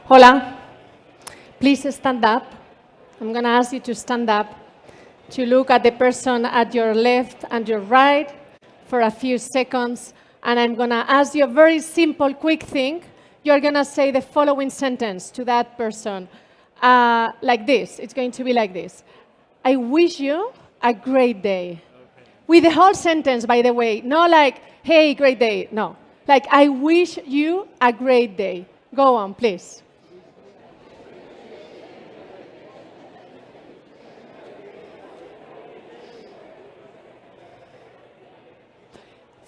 Hola, please stand up. I'm going to ask you to stand up, to look at the person at your left and your right for a few seconds. And I'm going to ask you a very simple, quick thing. You're going to say the following sentence to that person like this. It's going to be like this. I wish you a great day. With the whole sentence, by the way. Not like, hey, great day. No. Like, I wish you a great day. Go on, please.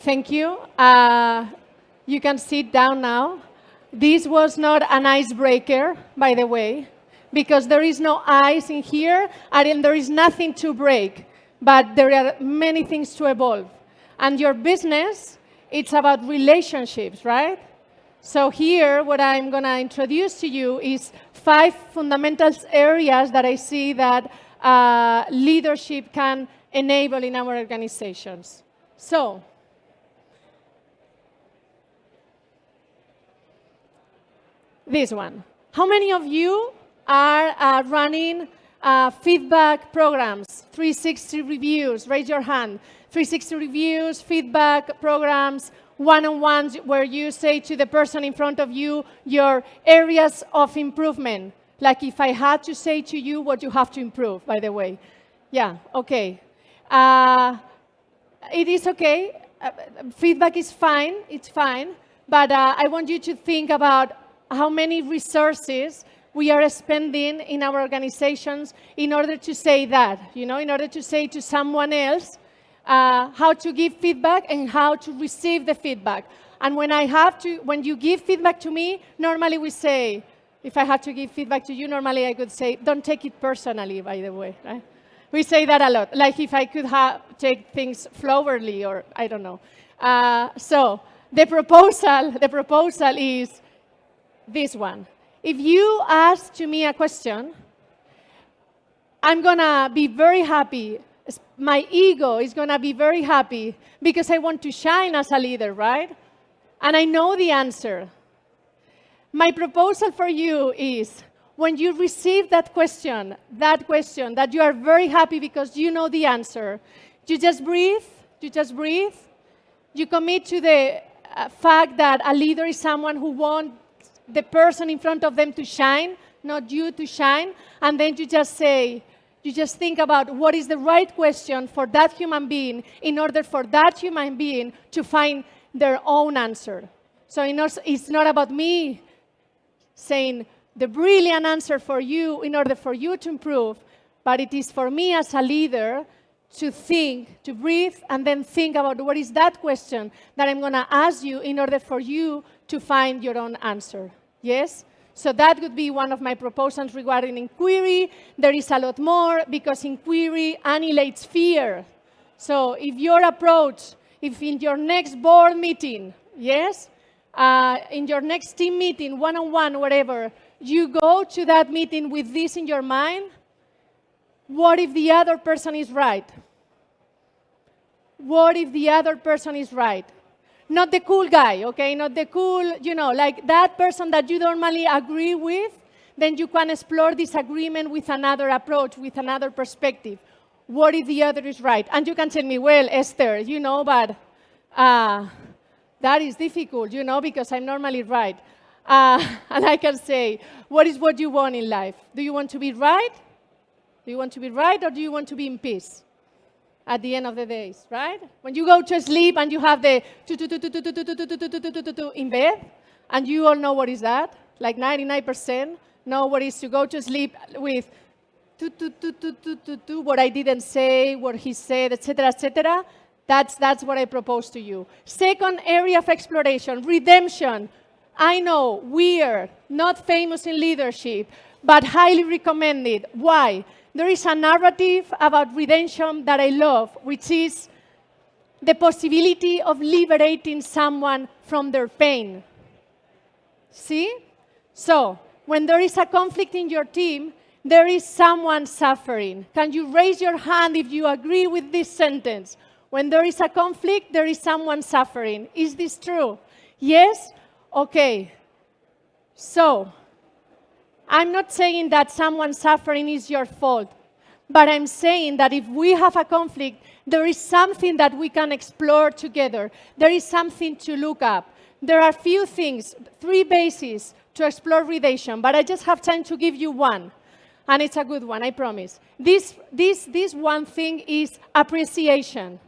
Thank you. You can sit down now. This was not an icebreaker, by the way, because there is no ice in here, and there is nothing to break. But there are many things to evolve. And your business, it's about relationships, right? So here, what I'm going to introduce to you is 5 fundamental areas that I see that leadership can enable in our organizations. So, this one. How many of you are running feedback programs, 360 reviews? Raise your hand. 360 reviews, feedback programs, one-on-ones where you say to the person in front of you your areas of improvement. Like if I had to say to you what you have to improve, by the way. Yeah, okay. It is okay. Feedback is fine. It's fine. But I want you to think about how many resources we are spending in our organizations in order to say that, in order to say to someone else how to give feedback and how to receive the feedback. And when you give feedback to me, normally we say, if I had to give feedback to you, normally I could say, don't take it personally, by the way, right? We say that a lot, like if I could take things flowery or I don't know. So the proposal is this one. If you ask to me a question, I'm going to be very happy. My ego is going to be very happy because I want to shine as a leader, right? And I know the answer. My proposal for you is when you receive that question that you are very happy because you know the answer, you just breathe, you commit to the fact that a leader is someone who wants the person in front of them to shine, not you to shine, and then you just think about what is the right question for that human being in order for that human being to find their own answer. So it's not about me saying the brilliant answer for you in order for you to improve, but it is for me as a leader to think, to breathe, and then think about what is that question that I'm going to ask you in order for you to find your own answer. Yes? So that would be one of my proposals regarding inquiry. There is a lot more because inquiry annihilates fear. So if your approach, if in your next board meeting, yes, in your next team meeting, one-on-one, whatever, you go to that meeting with this in your mind, what if the other person is right? What if the other person is right? Not the cool guy, okay? Not the cool, like that person that you normally agree with, then you can explore this agreement with another approach, with another perspective. What if the other is right? And you can tell me, well, Esther, but that is difficult, because I'm normally right. And I can say, what is what you want in life? Do you want to be right? Do you want to be right or do you want to be in peace? At the end of the days, right? When you go to sleep and you have the in bed, and you all know what is that, like 99% know what is to go to sleep with what I didn't say, what he said, etc., etc. That's what I propose to you. Second area of exploration, redemption. I know, weird, not famous in leadership, but highly recommended. Why? There is a narrative about redemption that I love, which is the possibility of liberating someone from their pain. See? So, when there is a conflict in your team, there is someone suffering. Can you raise your hand if you agree with this sentence? When there is a conflict, there is someone suffering. Is this true? Yes? Okay. So, I'm not saying that someone's suffering is your fault, but I'm saying that if we have a conflict, there is something that we can explore together. There is something to look up. There are few things, 3 bases to explore relation, but I just have time to give you one. And it's a good one, I promise. This one thing is appreciation.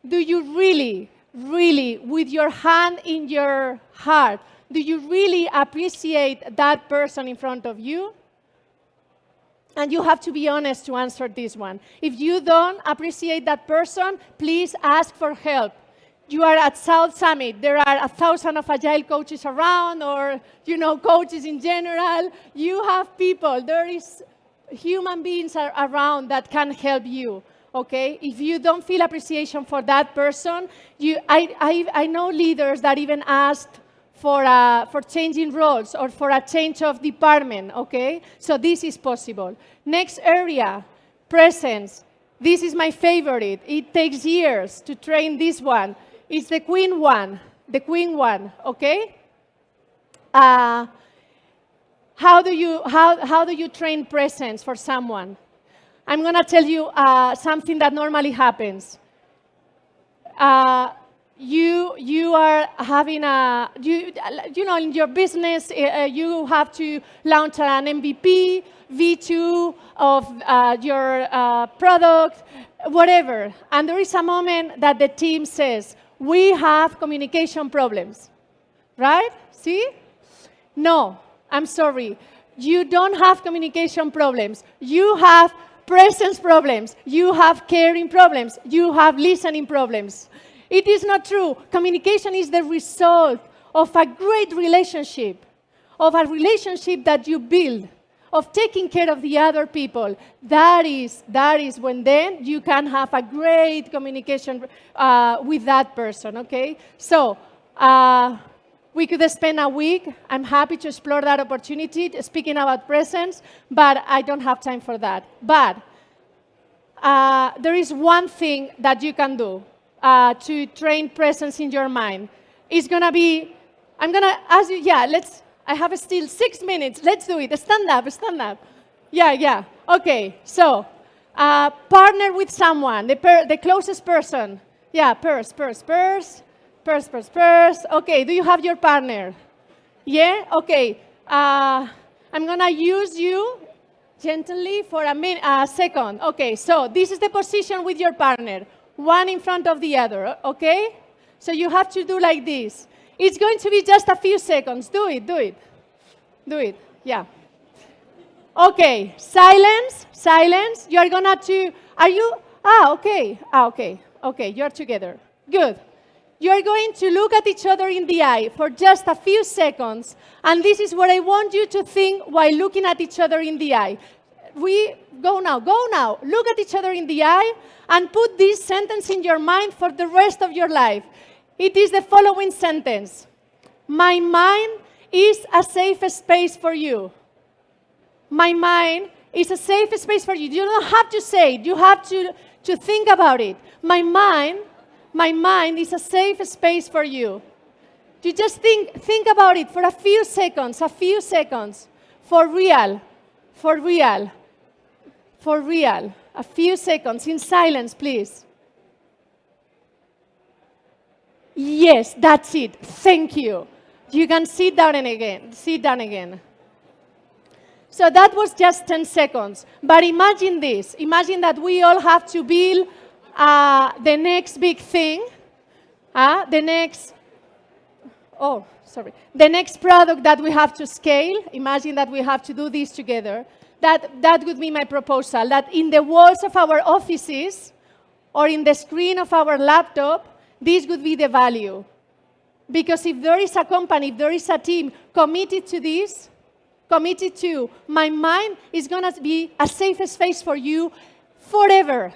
Do you really, with your hand in your heart, do you really appreciate that person in front of you? And you have to be honest to answer this one. If you don't appreciate that person, please ask for help. You are at South Summit. There are 1,000 of agile coaches around, or coaches in general. You have people. There is human beings around that can help you. Okay? If you don't feel appreciation for that person, I know leaders that even asked for changing roles or for a change of department, okay? So this is possible. Next area, presence. This is my favorite. It takes years to train this one. It's the queen one, okay? How do you train presence for someone? I'm going to tell you something that normally happens. You are having in your business, you have to launch an MVP, V2 of your product, whatever. And there is a moment that the team says, we have communication problems, right? See? No, I'm sorry. You don't have communication problems. You have presence problems. You have caring problems. You have listening problems. It is not true. Communication is the result of a great relationship, of a relationship that you build, of taking care of the other people. That is when then you can have a great communication with that person, okay? So we could spend a week. I'm happy to explore that opportunity, speaking about presence, but I don't have time for that. But there is one thing that you can do to train presence in your mind. It's going to be, I'm going to ask you, I have still 6 minutes. Let's do it. Stand up. Yeah. Okay, so partner with someone, the closest person. Yeah, purse. Okay, do you have your partner? Yeah? Okay. I'm going to use you gently for a second. Okay, so this is the position with your partner. One in front of the other, okay? So you have to do like this. It's going to be just a few seconds. Do it, yeah. Okay, silence. You are gonna okay, you're together. Good. You are going to look at each other in the eye for just a few seconds, and this is what I want you to think while looking at each other in the eye. Go now. Look at each other in the eye and put this sentence in your mind for the rest of your life. It is the following sentence. My mind is a safe space for you. My mind is a safe space for you. You don't have to say it. You have to think about it. My mind is a safe space for you. You just think about it for a few seconds. For real. A few seconds in silence, please. Yes, that's it. Thank you. You can sit down again. So that was just 10 seconds. But imagine this. Imagine that we all have to build the next big thing, the next product that we have to scale. Imagine that we have to do this together. That would be my proposal, that in the walls of our offices or in the screen of our laptop, this would be the value. Because if there is a company, if there is a team committed to this, committed to, my mind is going to be a safe space for you forever.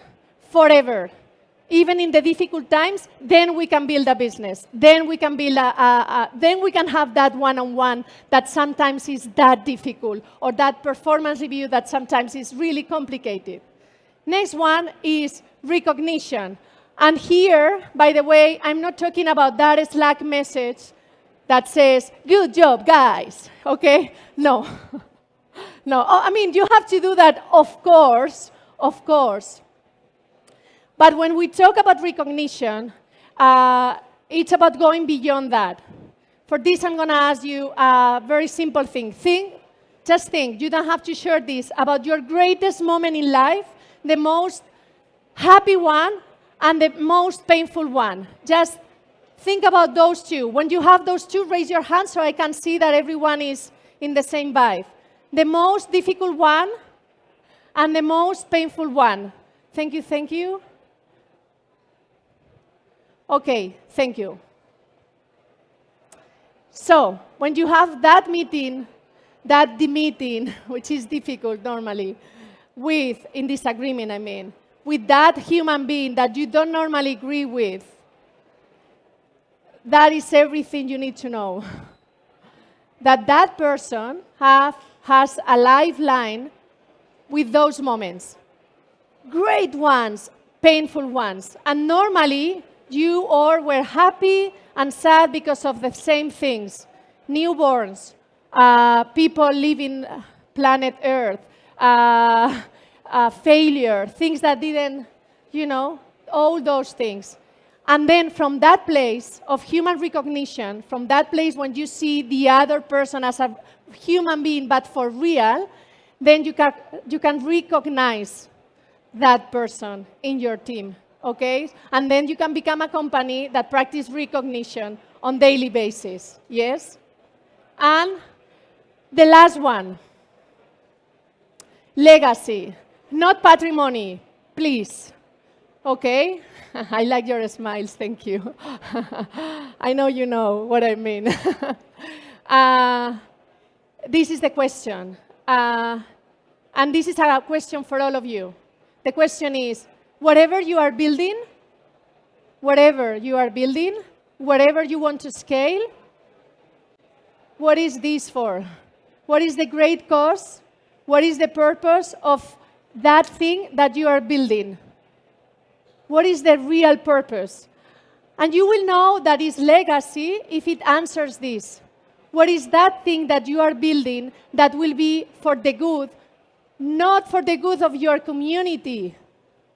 Even in the difficult times, then we can build a business. Then we can build then we can have that one-on-one that sometimes is that difficult, or that performance review that sometimes is really complicated. Next one is recognition. And here, by the way, I'm not talking about that Slack message that says, good job, guys, okay? No. No, I mean, you have to do that, of course, of course. But when we talk about recognition, it's about going beyond that. For this, I'm going to ask you a very simple thing. Just think, you don't have to share this, about your greatest moment in life, the most happy one and the most painful one. Just think about those two. When you have those two, raise your hand so I can see that everyone is in the same vibe. The most difficult one and the most painful one. Thank you, thank you. Okay, thank you. So, when you have that meeting, which is difficult normally, in disagreement, I mean, with that human being that you don't normally agree with, that is everything you need to know. That person has a lifeline with those moments. Great ones, painful ones. And normally, you all were happy and sad because of the same things. Newborns, people living planet Earth, failure, things that didn't, all those things. And then from that place of human recognition, from that place when you see the other person as a human being but for real, then you can recognize that person in your team, okay? And then you can become a company that practice recognition on daily basis, yes? And the last one, legacy, not patrimony, please. Okay? I like your smiles, thank you. I know you know what I mean. This is the question. And this is a question for all of you. The question is, whatever you are building, whatever you want to scale, what is this for? What is the great cause? What is the purpose of that thing that you are building? What is the real purpose? And you will know that it's legacy if it answers this. What is that thing that you are building that will be for the good, not for the good of your community,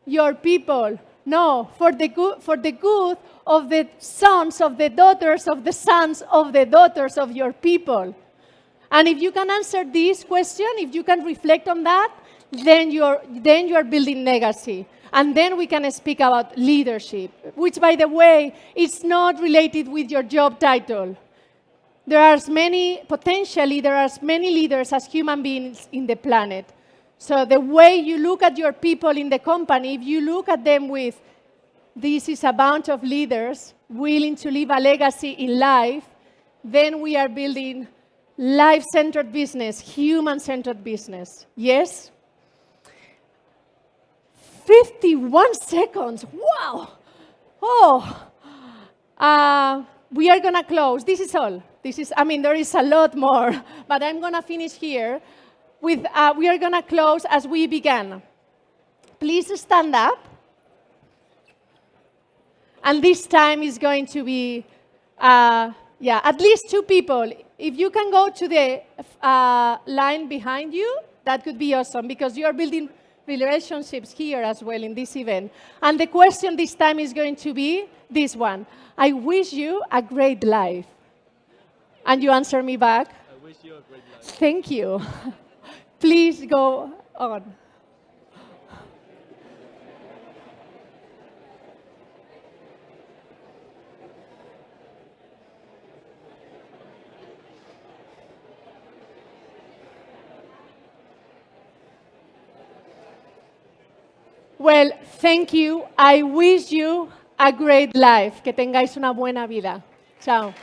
your people, no, for the good of the sons, of the daughters, of the sons, of the daughters of your people. And if you can answer this question, if you can reflect on that, then you are building legacy. And then we can speak about leadership, which, by the way, is not related with your job title. There are many leaders as human beings in the planet. So the way you look at your people in the company, if you look at them with, this is a bunch of leaders willing to leave a legacy in life, then we are building life-centered business, human-centered business. Yes? 51 seconds. Wow. Oh. We are going to close. This is all. There is a lot more, but I'm going to finish here with, we are going to close as we began. Please stand up. And this time is going to be, at least 2 people. If you can go to the line behind you, that could be awesome, because you are building relationships here as well in this event. And the question this time is going to be this one. I wish you a great life. And you answer me back? I wish you a great life. Thank you. Please go on. Well, thank you. I wish you a great life. Que tengáis una buena vida. Chao.